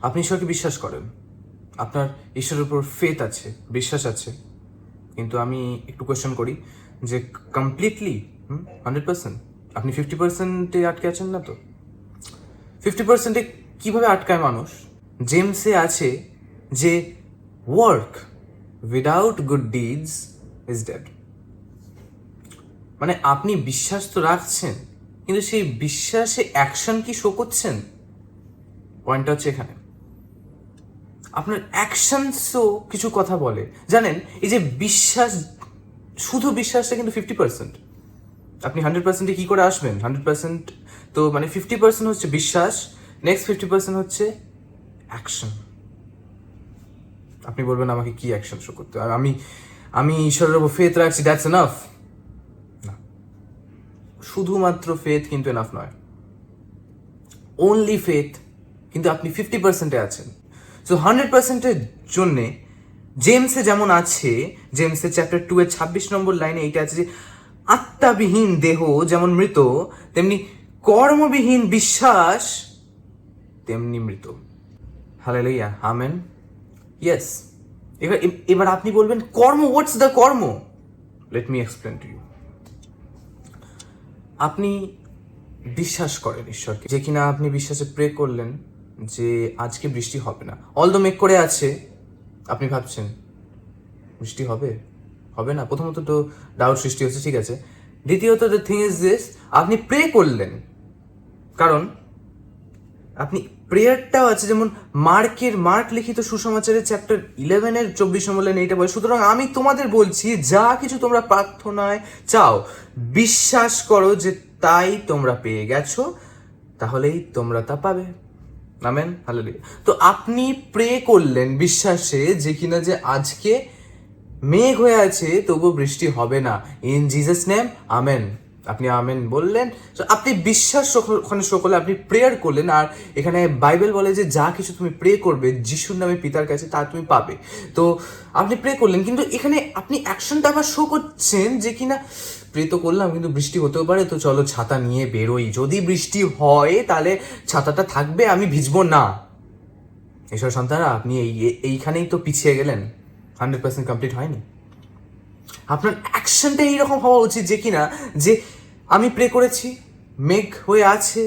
আপনি ঈশ্বরকে বিশ্বাস করেন, আপনার ঈশ্বরের উপর ফেথ আছে, বিশ্বাস আছে, কিন্তু আমি একটু কোয়েশ্চেন করি যে কমপ্লিটলি 100%? আপনি 50%-এ আটকে আছেন না তো? 50%-এ কীভাবে আটকায় মানুষ? জেমসে আছে যে work without good deeds is dead. মানে আপনি বিশ্বাস তো রাখছেন, কিন্তু সেই বিশ্বাসে অ্যাকশন কি শো করছেন? পয়েন্টটা হচ্ছে এখানে। আপনার অ্যাকশনসও কিছু কথা বলে। জানেন, এই যে বিশ্বাস, শুধু বিশ্বাসটা কিন্তু 50%। আপনি 100%-এ কী করে আসবেন? 100% তো মানে 50% হচ্ছে বিশ্বাস, নেক্সট 50% হচ্ছে অ্যাকশন। আপনি বলবেন আমাকে কি অ্যাকশন শো করতে হবে? আমি ঈশ্বরের উপর ফেথ রাখছি, দ্যাটস এনাফ? না, শুধুমাত্র ফেথ কিন্তু এনাফ নয়। ওনলি ফেথ, কিন্তু আপনি 50%-এ আছেন। সো 100%-এর জন্যে জেমসে যেমন আছে, জেমসের চ্যাপ্টার 2-এর 26 নম্বর লাইনে এইটা আছে যে আত্মাবিহীন দেহ যেমন মৃত, তেমনি কর্মবিহীন বিশ্বাস তেমনি মৃত। Hallelujah, amen. ইয়েস। এবার আপনি বলবেন কর্ম, হোয়াটস দ্য কর্ম? Let me explain to you. আপনি বিশ্বাস করেন ঈশ্বরকে, যে কিনা আপনি বিশ্বাসে প্রে করলেন যে আজকে বৃষ্টি হবে না, অলদো মেঘ করে আছে, আপনি ভাবছেন বৃষ্টি হবে, হবে না। প্রথমত তো ডাউট সৃষ্টি হচ্ছে, ঠিক আছে। দ্বিতীয়ত দ্য থিং ইজ দিস, আপনি প্রে করলেন, কারণ আপনি প্রেয়ারটাও আছে, যেমন মার্ক লিখিত সুসমাচারের চ্যাপ্টার 11-এর 24 নম্বর লাইনে এইটা বলে, সুতরাং আমি তোমাদের বলছি যা কিছু তোমরা প্রার্থনায় চাও বিশ্বাস করো যে তাই তোমরা পেয়ে গেছো, তাহলেই তোমরা তা পাবে। Amen, hallelujah. তো আপনি প্রে করলেন বিশ্বাসে যে কিনা যে আজকে মেঘ হয়ে আছে তবুও বৃষ্টি হবে না, ইন জিসাস নেম, আমেন। আপনি আমেন বললেন, আপনি বিশ্বাস ওখানে সকলে আপনি প্রেয়ার করলেন। আর এখানে বাইবেল বলে যে যা কিছু তুমি প্রে করবে যিশুর নামে পিতার কাছে তা তুমি পাবে। তো আপনি প্রে করলেন, কিন্তু এখানে আপনি অ্যাকশনটা আবার শো করছেন যে কিনা প্রে তো করলাম কিন্তু বৃষ্টি হতেও পারে, তো চলো ছাতা নিয়ে বেরোই, যদি বৃষ্টি হয় তাহলে ছাতাটা থাকবে, আমি ভিজবো না। এসব সন্তানরা আপনি এইখানেই তো পিছিয়ে গেলেন, 100% কমপ্লিট হয়নি। আপনার অ্যাকশনটা এইরকম হওয়া উচিত যে কিনা যে আমি প্রে করেছি, মেঘ হয়ে আছে,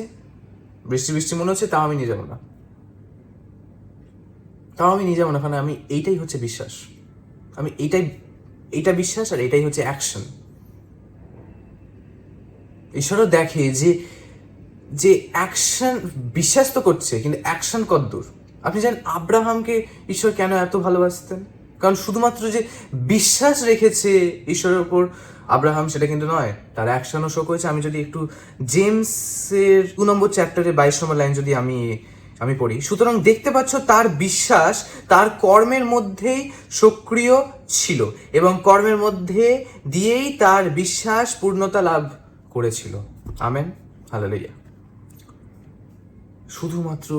বৃষ্টি মনে হচ্ছে, তাও আমি নিয়ে যাবো না, কারণ আমি এইটাই হচ্ছে বিশ্বাস। আমি এইটা বিশ্বাস, আর এটাই হচ্ছে অ্যাকশন। ঈশ্বরও দেখে যে অ্যাকশন, বিশ্বাস তো করছে কিন্তু অ্যাকশন কতদূর। আপনি জানেন আব্রাহামকে ঈশ্বর কেন এত ভালোবাসতেন? কারণ শুধুমাত্র যে বিশ্বাস রেখেছে ঈশ্বরের উপর আব্রাহাম, সেটা কিন্তু নয়, তার অ্যাকশনও শো করেছে। আমি যদি একটু জেমসের 2 নম্বর চ্যাপ্টারে 22 নম্বর লাইন যদি আমি পড়ি, সুতরাং দেখতে পাচ্ছ তার বিশ্বাস তার কর্মের মধ্যেই সক্রিয় ছিল, এবং কর্মের মধ্যে দিয়েই তার বিশ্বাস পূর্ণতা লাভ করেছিল। Amen, hallelujah. শুধুমাত্র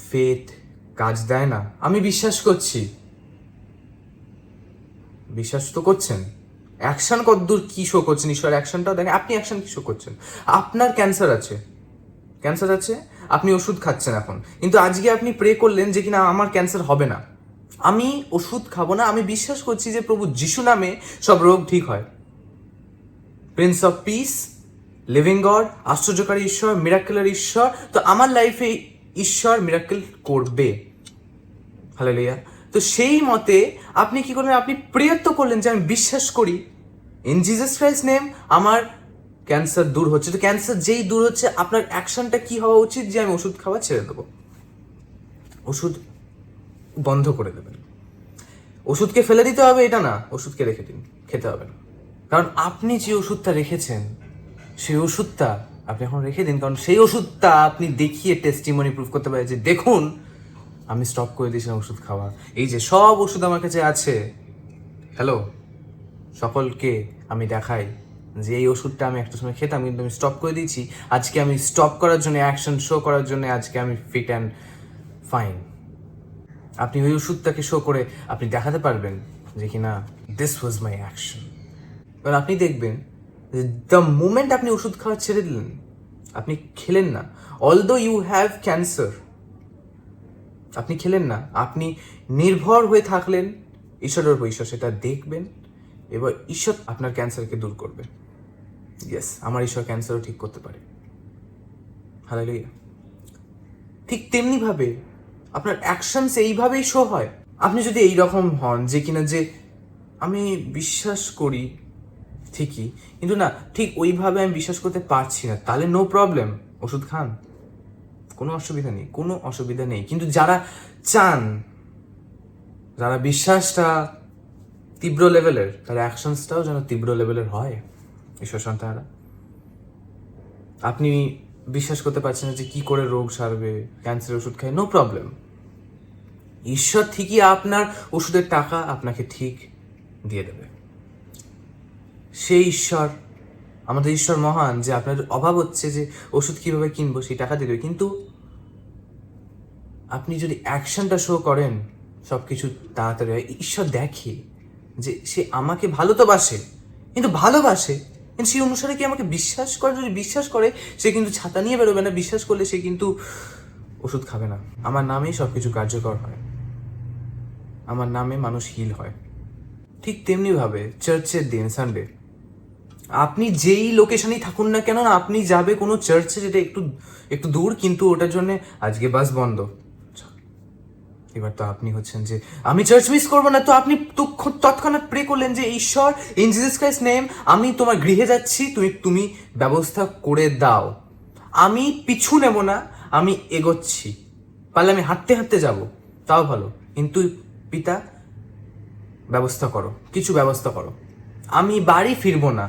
ফেথ কাজ দেয় না। আমি বিশ্বাস করছি, বিশ্বাস তো করছেন, অ্যাকশন কতদূর কি শো করছেন? ঈশ্বর অ্যাকশনটাও দেখেন। আপনি অ্যাকশন কি শো করছেন? আপনার ক্যান্সার আছে, আপনি ওষুধ খাচ্ছেন এখন, কিন্তু আজকে আপনি প্রে করলেন যে কিনা আমার ক্যান্সার হবে না, আমি ওষুধ খাবো না, আমি বিশ্বাস করছি যে প্রভু যিশু নামে সব রোগ ঠিক হয়। Prince of peace, living God, আশ্চর্যকারী ঈশ্বর, মিরাক্কেলের ঈশ্বর, তো আমার লাইফে ঈশ্বর মিরাক্কেল করবে। হালেলুয়া। তো সেই মতে আপনি কি করলেন? আপনি প্রেয়ার তো করলেন যে আমি বিশ্বাস করি ইন জিসাস ক্রাইস্ট নেম আমার ক্যান্সার দূর হচ্ছে। তো ক্যান্সার যেই দূর হচ্ছে, আপনার অ্যাকশনটা কি হওয়া উচিত? যে আমি ওষুধ খাওয়া ছেড়ে দেবো, ওষুধ বন্ধ করে দেবেন। ওষুধকে ফেলে দিতে হবে এটা না, ওষুধকে রেখে দিন, খেতে হবে না। কারণ আপনি যে ওষুধটা রেখেছেন, সেই ওষুধটা আপনি এখন রেখে দিন, কারণ সেই ওষুধটা আপনি দেখিয়ে টেস্টিমনি প্রুফ করতে পারে যে দেখুন আমি স্টপ করে দিয়েছিলাম ওষুধ খাওয়া, এই যে সব ওষুধ আমার কাছে আছে। হ্যালো, সকলকে আমি দেখাই যে এই ওষুধটা আমি একটা সময় খেতাম কিন্তু আমি স্টপ করে দিয়েছি, আজকে আমি স্টপ করার জন্য, অ্যাকশন শো করার জন্য আজকে আমি ফিট অ্যান্ড ফাইন। আপনি ওই ওষুধটাকে শো করে আপনি দেখাতে পারবেন যে কিনা দিস ওয়াজ মাই অ্যাকশন। এবার আপনি দেখবেন দ্য মোমেন্ট আপনি ওষুধ খাওয়া ছেড়ে দিলেন, আপনি খেলেন না, অলদো ইউ হ্যাভ ক্যান্সার, আপনি খেলেন না, আপনি নির্ভর হয়ে থাকলেন ঈশ্বরের উপর। ঈশ্বর সেটা দেখবেন, এবার ঈশ্বর আপনার ক্যান্সারকে দূর করবে। ইয়েস, আমার ঈশ্বর ক্যান্সারও ঠিক করতে পারে। হালেলুয়া। ঠিক তেমনিভাবে আপনার অ্যাকশনস এইভাবেই শো হয়। আপনি যদি এই রকম হন যে কিনা যে আমি বিশ্বাস করি ঠিকই, কিন্তু না ঠিক ওইভাবে আমি বিশ্বাস করতে পারছি না, তাহলে নো প্রবলেম, ওষুধ খান, কোনো অসুবিধা নেই, কোনো অসুবিধা নেই। কিন্তু যারা চান, যারা বিশ্বাসটা তীব্র লেভেলের, তার অ্যাকশনসটাও যেন তীব্র লেভেলের হয়। ঈশ্বর সন্তানেরা, আপনি বিশ্বাস করতে পারছেন না যে কি করে রোগ সারবে, ক্যান্সারের ওষুধ খায়, নো প্রবলেম। ঈশ্বর ঠিকই আপনার ওষুধের টাকা আপনাকে ঠিক দিয়ে দেবে। সেই ঈশ্বর, আমাদের ঈশ্বর মহান, যে আপনার অভাব হচ্ছে যে ওষুধ কিভাবে কিনবো সেই টাকা দিয়ে দেবে। কিন্তু আপনি যদি অ্যাকশনটা শো করেন, সব কিছু তাড়াতাড়ি হয়। ঈশ্বর দেখে যে সে আমাকে ভালো তো বাসে, কিন্তু ভালোবাসে, কিন্তু সেই অনুসারে কি আমাকে বিশ্বাস করে? যদি বিশ্বাস করে, সে কিন্তু ছাতা নিয়ে বেরোবে না। বিশ্বাস করলে সে কিন্তু ওষুধ খাবে না। আমার নামেই সব কিছু কার্যকর হয়, আমার নামে মানুষ হিল হয়। ঠিক তেমনিভাবে চার্চের দিন সানডে, আপনি যেই লোকেশনেই থাকুন না কেন, আপনি যাবে কোনো চার্চে যেটা একটু একটু দূর, কিন্তু ওটার জন্য আজকে বাস বন্ধ। এবার তো আপনি হচ্ছেন যে আমি চার্চ মিস করবো না, তো আপনি তৎক্ষণাৎ প্রে করলেন যে ঈশ্বর, ইন জিসাস ক্রাইস্ট নেম, আমি তোমার গৃহে যাচ্ছি, তুমি ব্যবস্থা করে দাও। আমি পিছু নেব না, আমি এগোচ্ছি, পারলে আমি হাঁটতে হাঁটতে যাব, তাও ভালো, কিন্তু পিতা ব্যবস্থা করো, কিছু ব্যবস্থা করো। আমি বাড়ি ফিরবো না,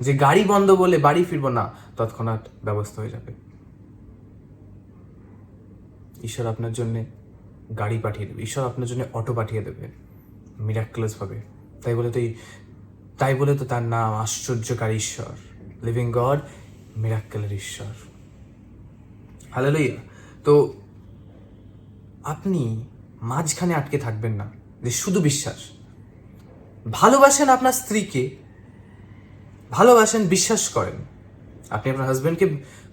যে গাড়ি বন্ধ বলে বাড়ি ফিরবো না, তৎক্ষণাৎ ব্যবস্থা হয়ে যাবে। ঈশ্বর আপনার জন্যে গাড়ি পাঠিয়ে দেবে, ঈশ্বর আপনার জন্য অটো পাঠিয়ে দেবে মিরাক্কুলাস ভাবে। তাই বলে তো তার নাম আশ্চর্যকারী ঈশ্বর, লিভিং গড, মিরাক্কেলের ঈশ্বর। হালেলুয়া। তো আপনি মাঝখানে আটকে থাকবেন না, যে শুধু বিশ্বাস। ভালোবাসেন আপনার স্ত্রীকে, ভালোবাসেন, বিশ্বাস করেন, আপনি আপনার হাজব্যান্ডকে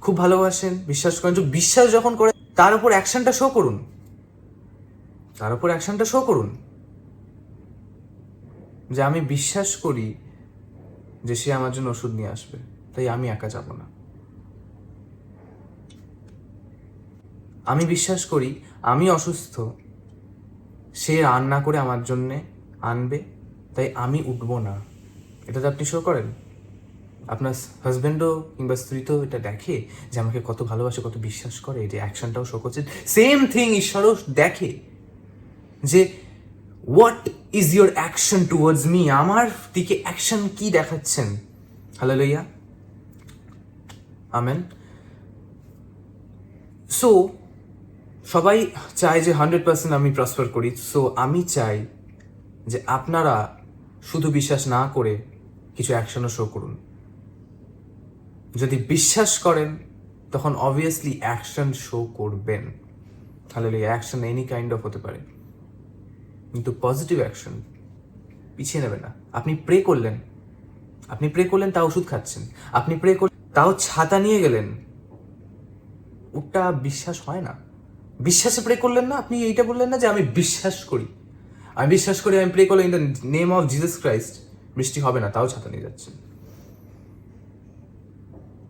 খুব ভালোবাসেন, বিশ্বাস করেন। তো বিশ্বাস যখন করে, তার উপর অ্যাকশনটা শো করুন, তার উপর অ্যাকশনটা শো করুন, যে আমি বিশ্বাস করি যে সে আমার জন্য ওষুধ নিয়ে আসবে, তাই আমি একা যাব না। আমি বিশ্বাস করি আমি অসুস্থ, সে রান্না করে আমার জন্যে আনবে, তাই আমি উঠবো না। এটা তো আপনি শো করেন। আপনার হাজব্যান্ডও কিংবা স্ত্রী তো এটা দেখে যে আমাকে কত ভালোবাসে, কত বিশ্বাস করে, যে অ্যাকশনটাও শো করছে। সেম থিং ঈশ্বরও দেখে যে what is your action towards me, আমার দিকে অ্যাকশন কি দেখাচ্ছেন। Hallelujah, amen. সো সবাই চায় যে 100% আমি প্রসপার করি। সো আমি চাই যে আপনারা শুধু বিশ্বাস না করে কিছু অ্যাকশনও শো করুন। যদি বিশ্বাস করেন, তখন অবভিয়াসলি অ্যাকশন শো করবেন। তাহলে অ্যাকশন এনি কাইন্ড অফ হতে পারে, কিন্তু পজিটিভ অ্যাকশন পিছিয়ে নেবে না। আপনি প্রে করলেন, তাও ওষুধ খাচ্ছেন। আপনি প্রে করলেন, তাও ছাতা নিয়ে গেলেন, ওটা বিশ্বাস হয় না। বিশ্বাসে প্রে করলেন না, আপনি এইটা বললেন না যে আমি বিশ্বাস করি, আমি প্রে করলাম in the name of Jesus Christ, বৃষ্টি হবে না, তাও ছাতা নিয়ে যাচ্ছেন,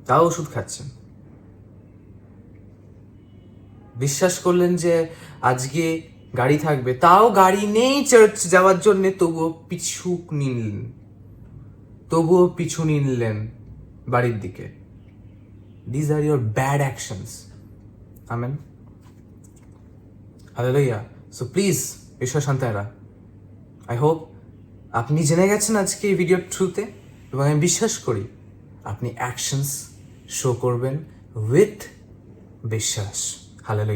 তাও ওষুধ খাচ্ছেন। বিশ্বাস করলেন যে আজকে গাড়ি থাকবে, তাও গাড়ি নেই চার্চ যাওয়ার জন্য, তবুও পিছু নিলেন বাড়ির দিকে। This are your bad actions. Amen, hallelujah. So please ঈশ্বর সন্তানেরা, আই হোপ আপনি জেনে গেছেন আজকে এই ভিডিওর থ্রুতে, এবং আমি বিশ্বাস করি আপনি অ্যাকশনস শো করবেন উইথ বিশ্বাস। হালেলুয়া।